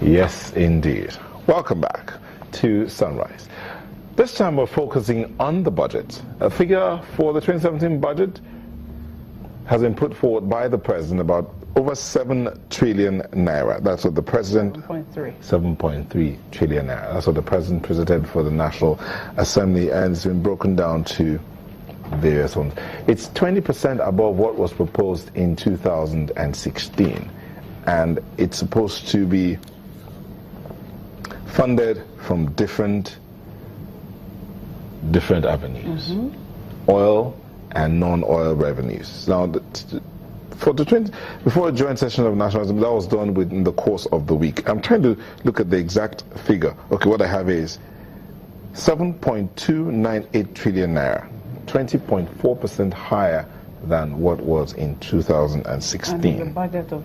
Yes, indeed. Welcome back to Sunrise. This time we're focusing on the budget. A figure for the 2017 budget has been put forward by the president, about over 7 trillion naira. That's what the president... 7.3 trillion naira. That's what the president presented for the National Assembly, and it's been broken down to various ones. It's 20% above what was proposed in 2016, and it's supposed to be funded from different avenues, oil and non-oil revenues. Now, before the joint session of National Assembly, that was done within the course of the week. I'm trying to look at the exact figure. Okay, what I have is 7.298 trillion naira, 20.4% higher than what was in 2016. And the budget of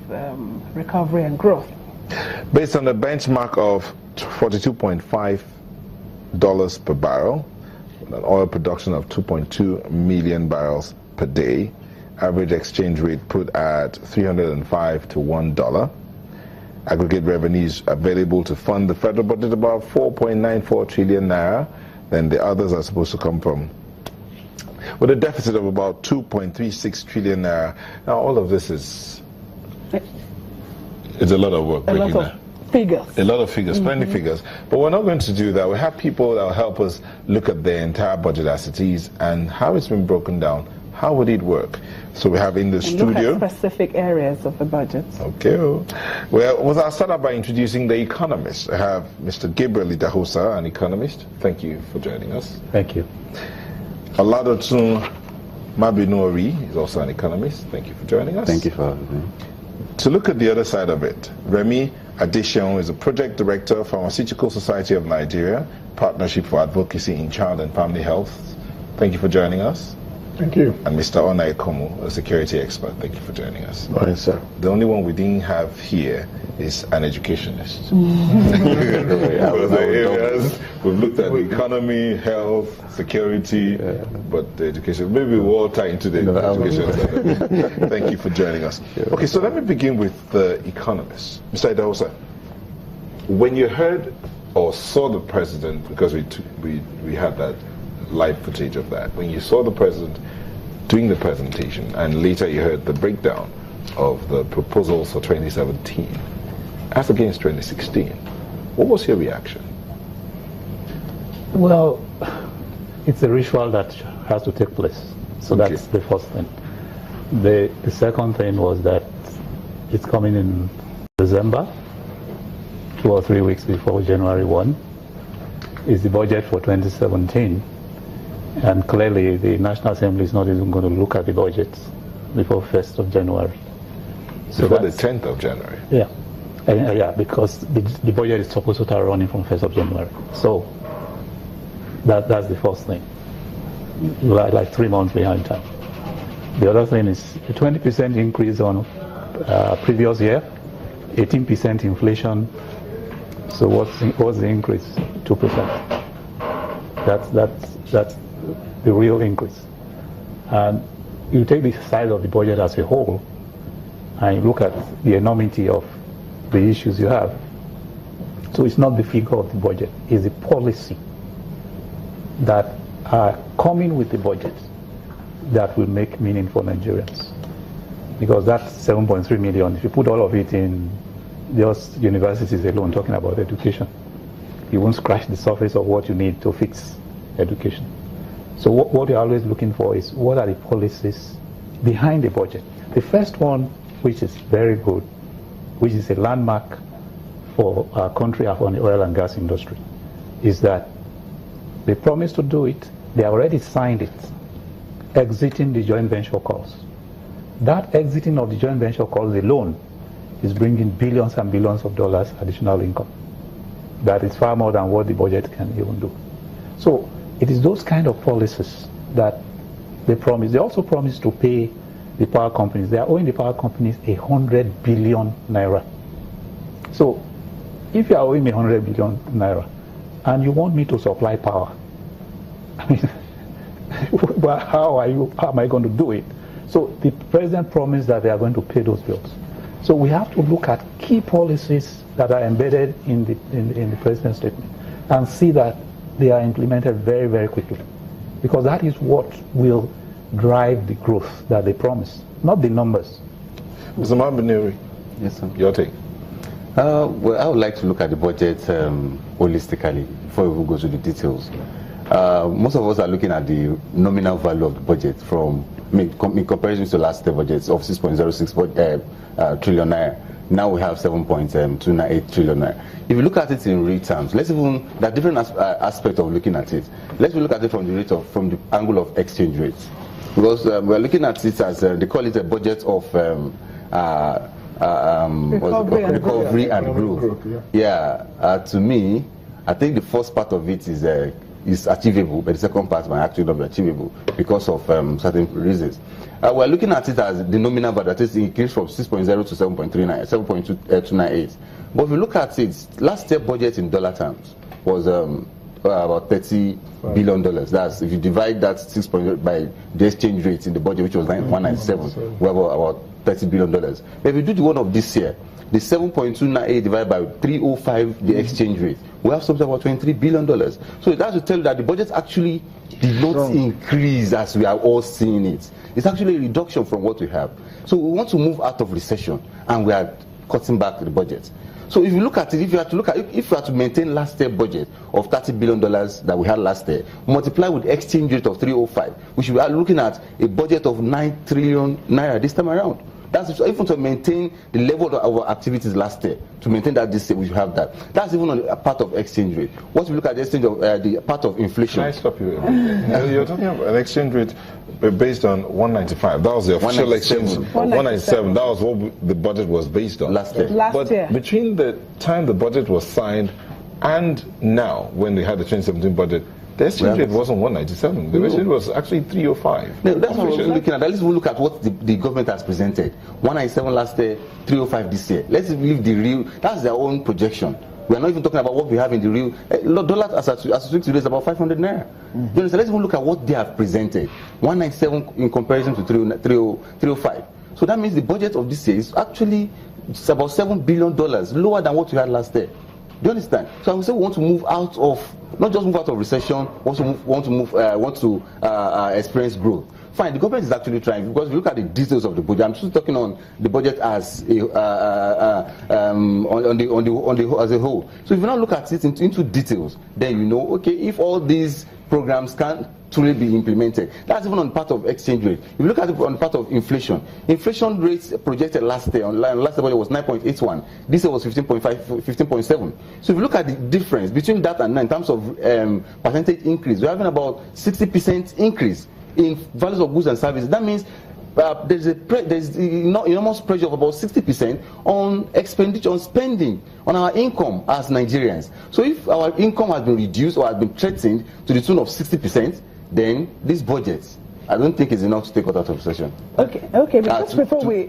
recovery and growth. Based on a benchmark of $42.5 per barrel, an oil production of 2.2 million barrels per day, average exchange rate put at 305 to $1. Aggregate revenues available to fund the federal budget about 4.94 trillion naira. Then the others are supposed to come from, with a deficit of about 2.36 trillion naira. Now all of this is, it's a lot of work. A lot of figures. A lot of figures, plenty figures. But we're not going to do that. We have people that will help us look at the entire budget as it is and how it's been broken down. How would it work? So we have in the studio... Look at specific areas of the budget. Okay. Well, I'll start out by introducing the economists. I have Mr. Gabriel Idahosa, an economist. Thank you for joining us. Thank you. Aladotun Mabinori is also an economist. Thank you for joining us. Thank you for having me. To look at the other side of it, Remy Adesion is a project director, Pharmaceutical Society of Nigeria, Partnership for Advocacy in Child and Family Health. Thank you for joining us. Thank you. And Mr. Onai Komu, a security expert. Thank you for joining us. Morning, sir. The only one we didn't have here is an educationist. We've looked at the economy, health, security, but the education, maybe we'll all tie into the education. Thank you for joining us. Okay, so let me begin with the economists. Mr. Idahosa, when you heard or saw the president, because we had that live footage of that, when you saw the president doing the presentation and later you heard the breakdown of the proposals for 2017 as against 2016, what was your reaction? Well, it's a ritual that has to take place, so okay. That's the first thing. The second thing was that it's coming in December, 2 or 3 weeks before January 1 is the budget for 2017. And clearly, the National Assembly is not even going to look at the budget before 1st of January. So before the 10th of January? Yeah. Yeah, because the budget is supposed to start running from 1st of January. So that's the first thing. Like 3 months behind time. The other thing is a 20% increase on previous year, 18% inflation. So what's the increase? 2%. That's the real increase. And you take the size of the budget as a whole and you look at the enormity of the issues you have. So it's not the figure of the budget, it's the policy that are coming with the budget that will make meaning for Nigerians. Because that's 7.3 million. If you put all of it in just universities alone, talking about education, you won't scratch the surface of what you need to fix education. So what you're always looking for is what are the policies behind the budget. The first one, which is very good, which is a landmark for our country on the oil and gas industry, is that they promised to do it, they already signed it, exiting the joint venture calls. That exiting of the joint venture calls alone is bringing billions and billions of dollars additional income. That is far more than what the budget can even do. So it is those kind of policies that they promise. They also promise to pay the power companies. They are owing the power companies 100 billion naira. So if you are owing me 100 billion naira and you want me to supply power, I mean, how am I going to do it? So the president promised that they are going to pay those bills. So we have to look at key policies that are embedded in the president's statement and see that they are implemented very, very quickly. Because that is what will drive the growth that they promise, not the numbers. Mr. Mabineri, yes, sir. Your take? Well, I would like to look at the budget holistically before we go to the details. Most of us are looking at the nominal value of the budget from, in comparison to last year's budget of 6.06 trillion naira. Now we have 7.298 trillion naira. If you look at it in real terms, let's even, there are different aspects of looking at it. Let's look at it from the angle of exchange rates, because we're looking at it as they call it a budget of recovery and growth. To me, I think the first part of it is achievable, but the second part might actually not be achievable because of certain reasons. We're looking at it as the nominal value, that is increased from 6.0 to 7.298. But if you look at it, last year's budget in dollar terms was about $30 billion. That's, if you divide that 6.0 by the exchange rate in the budget, which was 197, we have about $30 billion. But if you do the one of this year, the 7.298 divided by 305, the exchange rate, we have something about $23 billion. So that's to tell you that the budget actually did not increase as we are all seeing it. It's actually a reduction from what we have. So we want to move out of recession, and we are cutting back the budget. So if you look at it, if you have to maintain last year's budget of $30 billion that we had last year, multiply with exchange rate of 305, we should be looking at a budget of 9 trillion naira this time around. That's even to maintain the level of our activities last year. To maintain that this year, we should have that. That's even on a part of exchange rate. Once we look at the exchange of the part of inflation. Can I stop you? You're talking about an exchange rate based on 195. That was the official exchange. 197. That was what the budget was based on last year. Last year. Between the time the budget was signed and now, when they had the 2017 budget, the exchange rate wasn't 197. The exchange was actually 305. No, that's what we're looking at. At least we'll look at what the government has presented. 197 last year, 305 this year. Let's leave the real. That's their own projection. We are not even talking about what we have in the real. Dollar as we speak today is about 500 naira. You know, so let's even look at what they have presented. 197 in comparison to 305. So that means the budget of this year is actually about $7 billion lower than what we had last year. Do you understand? So I would say we want to move out of, not just move out of recession, want to experience growth. Fine, the government is actually trying, because if you look at the details of the budget, I'm still talking on the budget as a as a whole. So if you now look at it into details, then you know, okay, if all these programs can truly be implemented. That's even on part of exchange rate. If you look at it on part of inflation rates projected last year, last year was 9.81. This year was 15.7. So if you look at the difference between that and now in terms of percentage increase, we're having about 60% increase in values of goods and services. That means there's enormous pressure of about 60% on expenditure, on spending, on our income as Nigerians. So if our income has been reduced or has been threatened to the tune of 60%, then this budget, I don't think is enough to take us out of recession. Okay. But just before we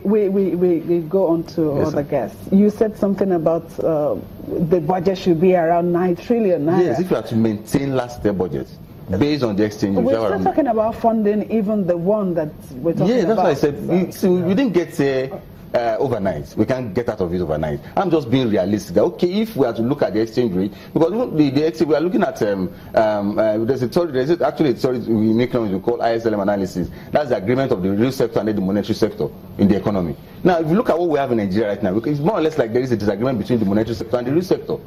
go on to other guests, you said something about the budget should be around 9 trillion naira. Yes, if you have to maintain last year's budget based on the exchange rate. We're still talking about funding even the one that we're talking about. Yeah, that's why I said we didn't get overnight. We can't get out of it overnight. I'm just being realistic. Okay, if we are to look at the exchange rate, because the exchange, we are looking at there's actually a theory in economics we call ISLM analysis. That's the agreement of the real sector and the monetary sector in the economy. Now, if you look at what we have in Nigeria right now, it's more or less like there is a disagreement between the monetary sector and the real sector.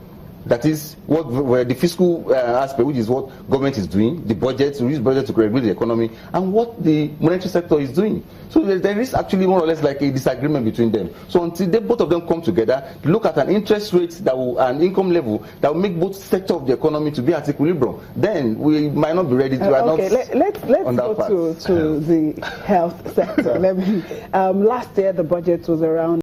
That is where the fiscal aspect, which is what government is doing, the budget, to use budget to regulate the economy, and what the monetary sector is doing. So there is actually more or less like a disagreement between them. So until both of them come together, look at an interest rate an income level that will make both sectors of the economy to be at equilibrium, then we might not be ready to. Let's go to the health sector. Last year the budget was around